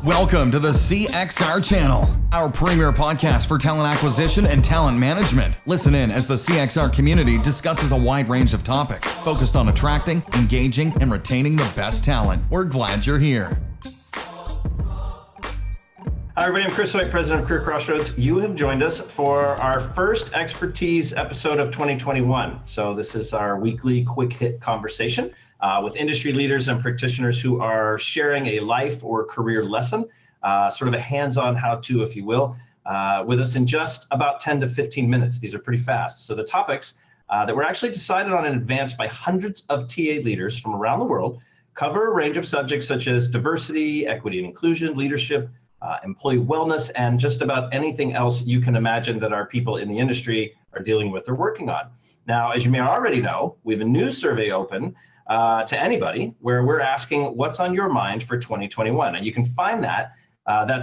Welcome to the CXR channel, our premier podcast for talent acquisition and talent management. Listen in as the CXR community discusses a wide range of topics focused on attracting, engaging, and retaining the best talent. We're glad you're here. Hi, everybody. I'm Chris White, president of Career Crossroads. You have joined us for our first Expertise episode of 2021. So this is our weekly quick hit conversation with industry leaders and practitioners who are sharing a life or career lesson, sort of a hands-on how-to, if you will, with us in just about 10 to 15 minutes. These are pretty fast. So the topics that were actually decided on in advance by hundreds of TA leaders from around the world cover a range of subjects such as diversity, equity and inclusion, leadership, employee wellness, and just about anything else you can imagine that our people in the industry are dealing with or working on. Now, as you may already know, we have a new survey open to anybody where we're asking what's on your mind for 2021. And you can find that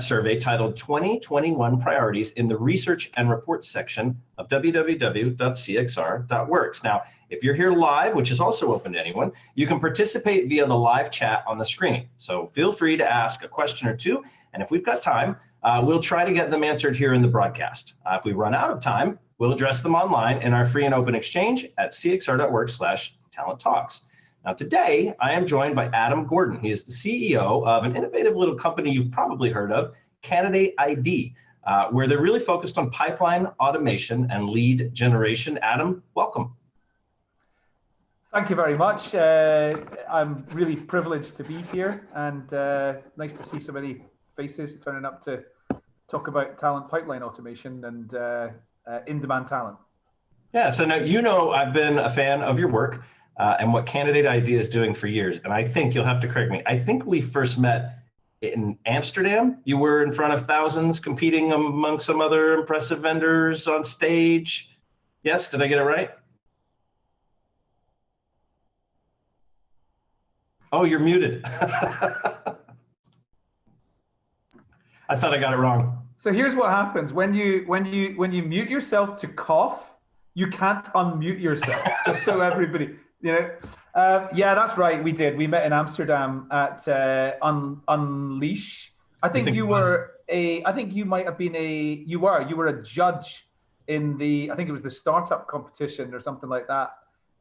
survey titled 2021 Priorities in the Research and Reports section of www.cxr.works. Now, if you're here live, which is also open to anyone, you can participate via the live chat on the screen. So feel free to ask a question or two. And if we've got time, we'll try to get them answered here in the broadcast. If we run out of time, we'll address them online in our free and open exchange at cxr.work/talent talks. Now, today, I am joined by Adam Gordon. He is the CEO of an innovative little company you've probably heard of, Candidate ID, where they're really focused on pipeline automation and lead generation. Adam, welcome. Thank you very much. I'm really privileged to be here, and nice to see so many faces turning up to talk about talent pipeline automation and in-demand talent. Yeah, so now I've been a fan of your work. And what Candidate ID is doing for years. And I think you'll have to correct me. I think we first met in Amsterdam. You were in front of thousands competing among some other impressive vendors on stage. Yes, did I get it right? Oh, you're muted. I thought I got it wrong. So here's what happens. When you mute yourself to cough, you can't unmute yourself, just so everybody... yeah, that's right. We did. We met in Amsterdam at Unleash. I think you were a judge in I think it was the startup competition or something like that.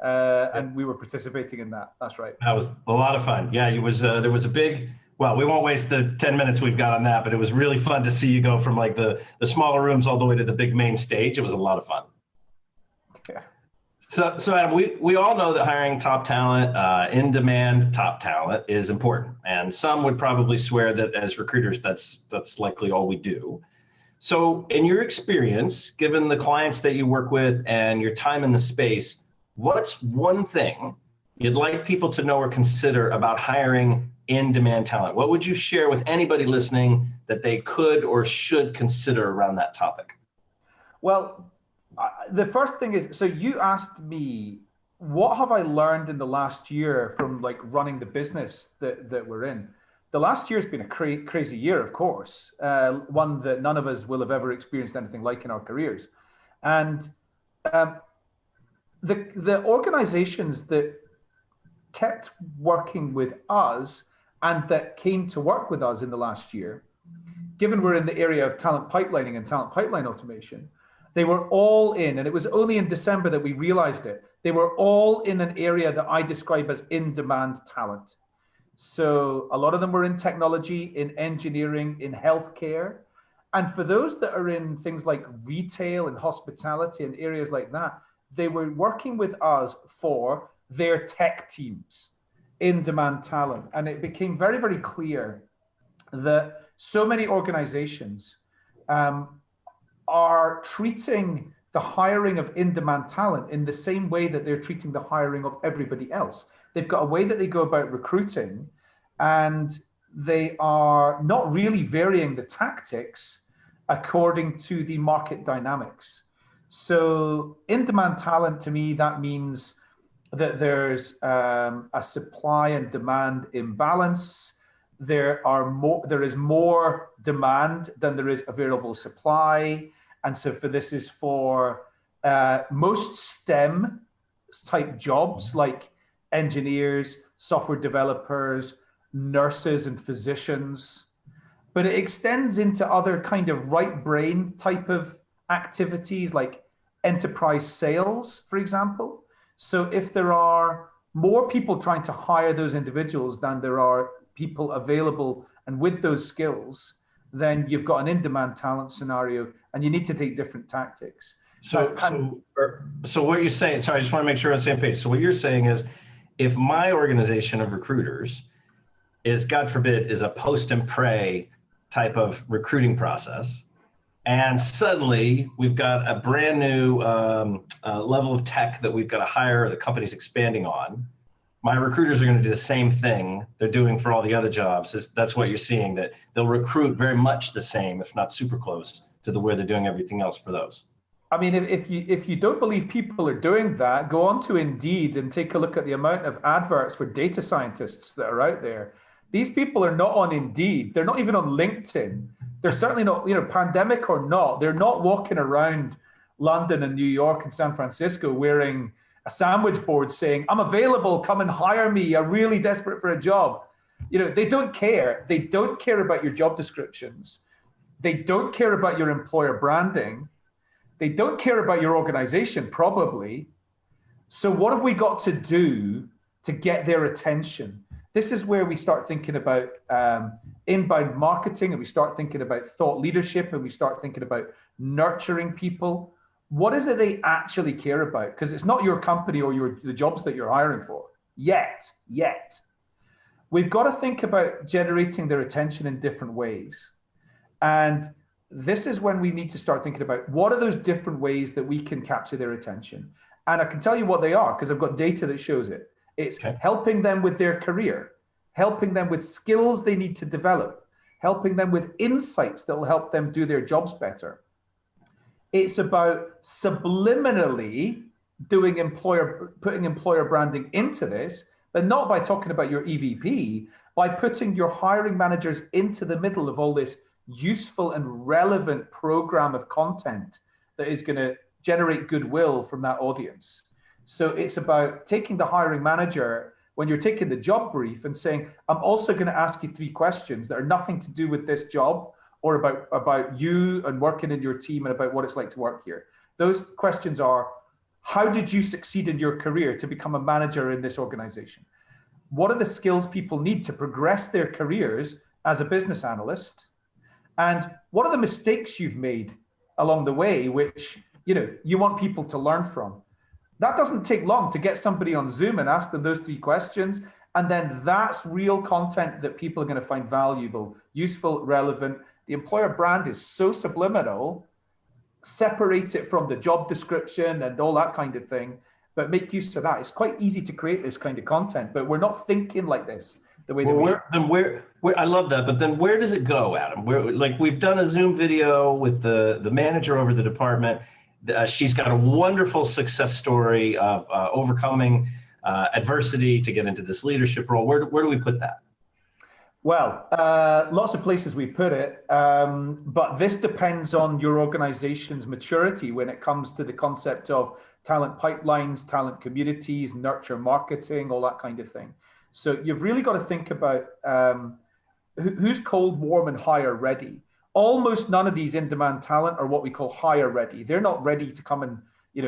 And we were participating in that. That's right. That was a lot of fun. Yeah, there was a big, well, we won't waste the 10 minutes we've got on that, but it was really fun to see you go from like the smaller rooms all the way to the big main stage. It was a lot of fun. Yeah. So Adam, we all know that hiring top talent, in-demand top talent is important. And some would probably swear that as recruiters, that's likely all we do. So in your experience, given the clients that you work with and your time in the space, what's one thing you'd like people to know or consider about hiring in-demand talent? What would you share with anybody listening that they could or should consider around that topic? Well, the first thing is, so you asked me, what have I learned in the last year from like running the business that we're in? The last year has been a crazy year, of course, one that none of us will have ever experienced anything like in our careers. And the organizations that kept working with us and that came to work with us in the last year, given we're in the area of talent pipelining and talent pipeline automation, they were all in, and it was only in December that we realized it. They were all in an area that I describe as in-demand talent. So a lot of them were in technology, in engineering, in healthcare. And for those that are in things like retail and hospitality and areas like that, they were working with us for their tech teams, in-demand talent. And it became very, very clear that so many organizations are treating the hiring of in-demand talent in the same way that they're treating the hiring of everybody else. They've got a way that they go about recruiting, and they are not really varying the tactics according to the market dynamics. So in-demand talent, to me, that means that there's a supply and demand imbalance. There is more demand than there is available supply. And so this is for most STEM type jobs like engineers, software developers, nurses and physicians. but it extends into other kind of right brain type of activities like enterprise sales, for example. So if there are more people trying to hire those individuals than there are people available and with those skills, then you've got an in-demand talent scenario and you need to take different tactics. So what you're saying, sorry, I just want to make sure we're on the same page. So what you're saying is, if my organization of recruiters is, God forbid, is a post and pray type of recruiting process, and suddenly we've got a brand new level of tech that we've got to hire, the company's expanding on, my recruiters are going to do the same thing they're doing for all the other jobs. That's what you're seeing, that they'll recruit very much the same, if not super close to the way they're doing everything else for those. I mean, if you don't believe people are doing that, go on to Indeed and take a look at the amount of adverts for data scientists that are out there. These people are not on Indeed. They're not even on LinkedIn. They're certainly not, pandemic or not, they're not walking around London and New York and San Francisco wearing a sandwich board saying, I'm available, come and hire me. I'm really desperate for a job. They don't care. They don't care about your job descriptions. They don't care about your employer branding. They don't care about your organization, probably. So what have we got to do to get their attention? This is where we start thinking about inbound marketing, and we start thinking about thought leadership, and we start thinking about nurturing people. What is it they actually care about? Because it's not your company or the jobs that you're hiring for yet. We've got to think about generating their attention in different ways. And this is when we need to start thinking about what are those different ways that we can capture their attention. And I can tell you what they are because I've got data that shows it. It's helping them with their career, helping them with skills they need to develop, helping them with insights that will help them do their jobs better. It's about subliminally putting employer branding into this, but not by talking about your EVP, by putting your hiring managers into the middle of all this useful and relevant program of content that is going to generate goodwill from that audience. So it's about taking the hiring manager when you're taking the job brief and saying, I'm also going to ask you 3 questions that are nothing to do with this job or about you and working in your team and about what it's like to work here. Those questions are, how did you succeed in your career to become a manager in this organization? What are the skills people need to progress their careers as a business analyst? And what are the mistakes you've made along the way, which you want people to learn from? That doesn't take long to get somebody on Zoom and ask them those 3 questions. And then that's real content that people are going to find valuable, useful, relevant. The employer brand is so subliminal. Separate it from the job description and all that kind of thing, but make use of that. It's quite easy to create this kind of content, but we're not thinking like this. The way I love that, but then where does it go, Adam? We've done a Zoom video with the manager over the department. She's got a wonderful success story of overcoming adversity to get into this leadership role. Where do we put that? Well, lots of places we put it, but this depends on your organization's maturity when it comes to the concept of talent pipelines, talent communities, nurture marketing, all that kind of thing. So you've really got to think about who's cold, warm, and hire ready. Almost none of these in-demand talent are what we call hire ready. They're not ready to come and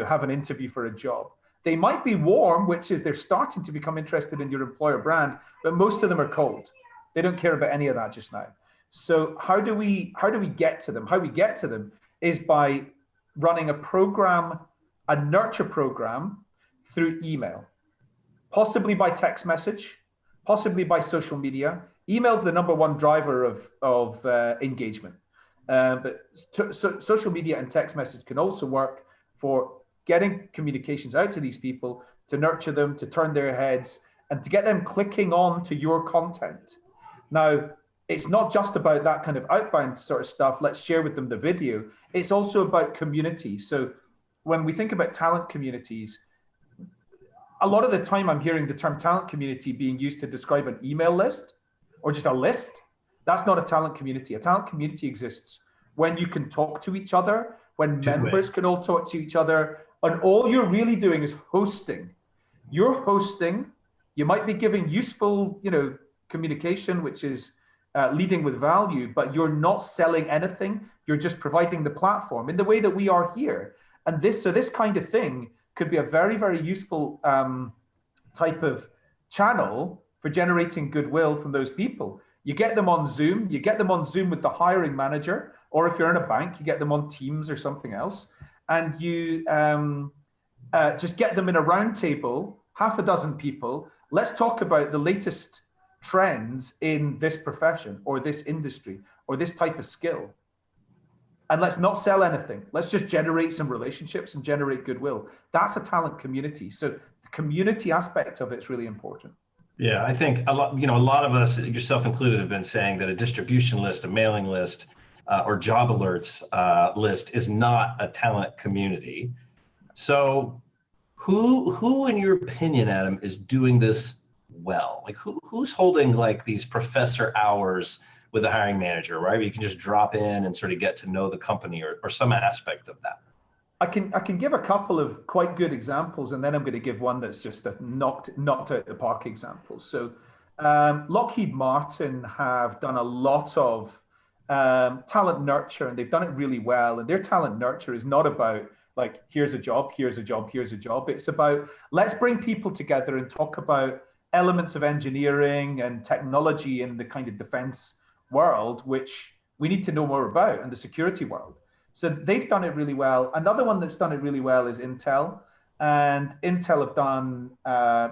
have an interview for a job. They might be warm, which is they're starting to become interested in your employer brand, but most of them are cold. They don't care about any of that just now. So how do we get to them? How we get to them is by running a nurture program through email, possibly by text message, possibly by social media. Email is the number one driver of engagement. But social media and text message can also work for getting communications out to these people, to nurture them, to turn their heads, and to get them clicking on to your content. Now, it's not just about that kind of outbound sort of stuff. Let's share with them the video. It's also about community. So when we think about talent communities, a lot of the time I'm hearing the term talent community being used to describe an email list or just a list. That's not a talent community. A talent community exists when you can talk to each other, when members can all talk to each other, and all you're really doing is hosting. You're hosting. You might be giving useful, communication, which is leading with value, but you're not selling anything. You're just providing the platform in the way that we are here. And this kind of thing could be a very, very useful type of channel for generating goodwill from those people. You get them on Zoom, with the hiring manager, or if you're in a bank, you get them on Teams or something else, and you just get them in a round table, half a dozen people. Let's talk about the latest trends in this profession or this industry or this type of skill. And let's not sell anything. Let's just generate some relationships and generate goodwill. That's a talent community. So the community aspect of it's really important. Yeah, I think a lot of us, yourself included, have been saying that a distribution list, a mailing list, or job alerts list is not a talent community. So who in your opinion, Adam, is doing this well? Like who's holding like these professor hours with the hiring manager, right? Where you can just drop in and sort of get to know the company or some aspect of that. I can give a couple of quite good examples, and then I'm going to give one that's just a knocked out the park example. So Lockheed Martin have done a lot of talent nurture, and they've done it really well. And their talent nurture is not about like, here's a job, here's a job, here's a job. It's about, let's bring people together and talk about elements of engineering and technology in the kind of defense world, which we need to know more about, and the security world. So they've done it really well. Another one that's done it really well is Intel. And Intel have done,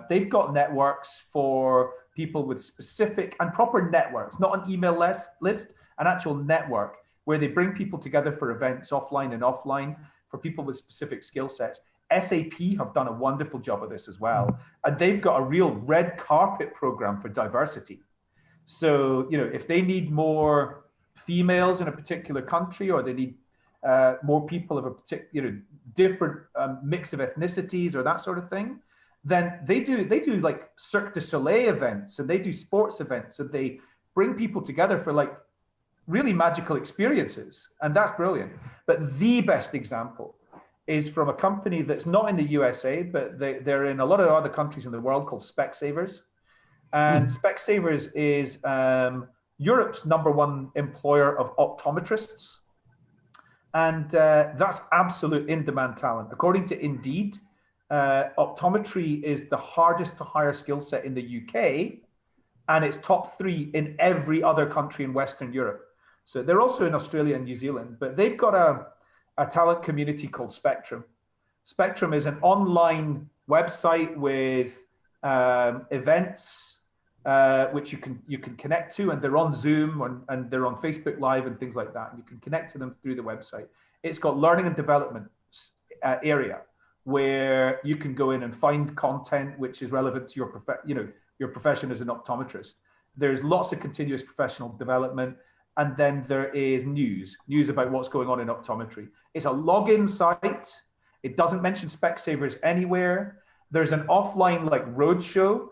they've got networks for people with specific and proper networks, not an email list, an actual network where they bring people together for events offline and offline for people with specific skill sets. SAP have done a wonderful job of this as well. And they've got a real red carpet program for diversity. So, if they need more females in a particular country, or they need more people of a particular, different mix of ethnicities or that sort of thing, then they do like Cirque du Soleil events, and they do sports events, and they bring people together for like really magical experiences. And that's brilliant. But the best example is from a company that's not in the USA, but they're in a lot of other countries in the world, called Specsavers. And Specsavers is Europe's #1 employer of optometrists. And that's absolute in-demand talent. According to Indeed, optometry is the hardest to hire skill set in the UK, and it's top 3 in every other country in Western Europe. So they're also in Australia and New Zealand, but they've got a talent community called Spectrum. Spectrum is an online website with events which you can connect to, and they're on Zoom and they're on Facebook Live and things like that. And you can connect to them through the website. It's got learning and development area where you can go in and find content which is relevant to your profession as an optometrist. There's lots of continuous professional development, and then there is news about what's going on in optometry. It's a login site. It doesn't mention Specsavers anywhere. There's an offline like roadshow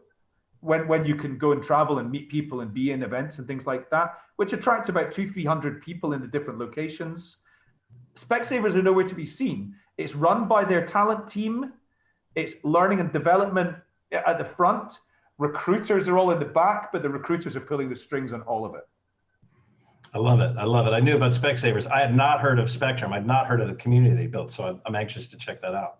when you can go and travel and meet people and be in events and things like that, which attracts about 200-300 people in the different locations. Specsavers are nowhere to be seen. It's run by their talent team. It's learning and development at the front. Recruiters are all in the back, but the recruiters are pulling the strings on all of it. I love it. I knew about Specsavers. I had not heard of Spectrum. I'd not heard of the community they built. So I'm anxious to check that out.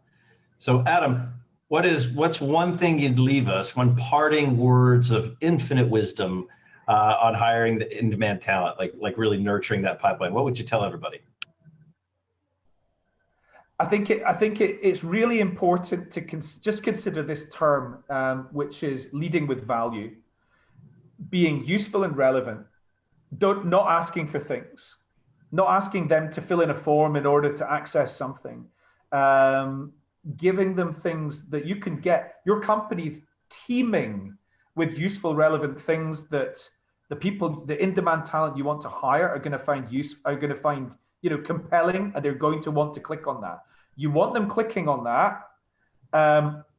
So Adam, what's one thing you'd leave us, one parting words of infinite wisdom on hiring the in-demand talent, like really nurturing that pipeline? What would you tell everybody? I think it's really important to just consider this term, which is leading with value, being useful and relevant. Not asking for things, not asking them to fill in a form in order to access something. Giving them things that you can get. Your company's teeming with useful, relevant things that the in-demand talent you want to hire are going to find compelling, and they're going to want to click on that. You want them clicking on that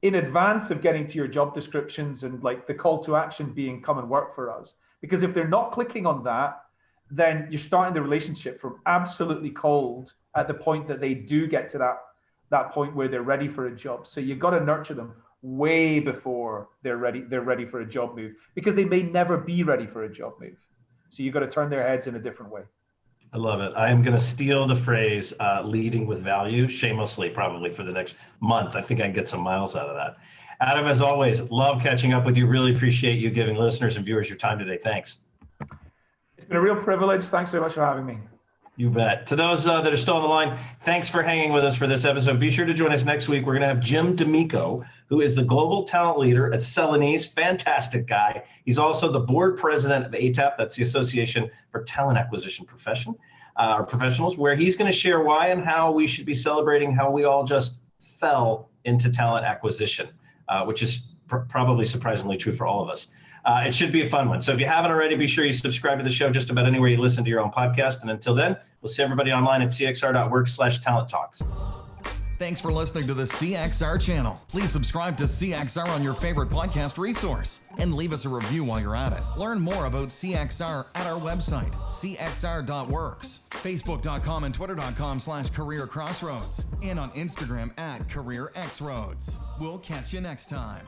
in advance of getting to your job descriptions and like the call to action being come and work for us. Because if they're not clicking on that, then you're starting the relationship from absolutely cold at the point that they do get to that point where they're ready for a job. So you've got to nurture them way before they're ready for a job move, because they may never be ready for a job move. So you got to turn their heads in a different way. I love it. I am going to steal the phrase leading with value shamelessly, probably for the next month. I think I can get some miles out of that. Adam, as always, love catching up with you. Really appreciate you giving listeners and viewers your time today. Thanks. It's been a real privilege. Thanks so much for having me. You bet. To those that are still on the line, thanks for hanging with us for this episode. Be sure to join us next week. We're going to have Jim D'Amico, who is the global talent leader at Celanese. Fantastic guy. He's also the board president of ATAP. That's the Association for Talent Acquisition Professionals, where he's going to share why and how we should be celebrating how we all just fell into talent acquisition, which is probably surprisingly true for all of us. It should be a fun one. So if you haven't already, be sure you subscribe to the show just about anywhere you listen to your own podcast. And until then, we'll see everybody online at cxr.work/talent talks. Thanks for listening to the CXR channel. Please subscribe to CXR on your favorite podcast resource and leave us a review while you're at it. Learn more about CXR at our website, cxr.works, facebook.com and twitter.com/careercrossroads, and on Instagram at careerxroads. We'll catch you next time.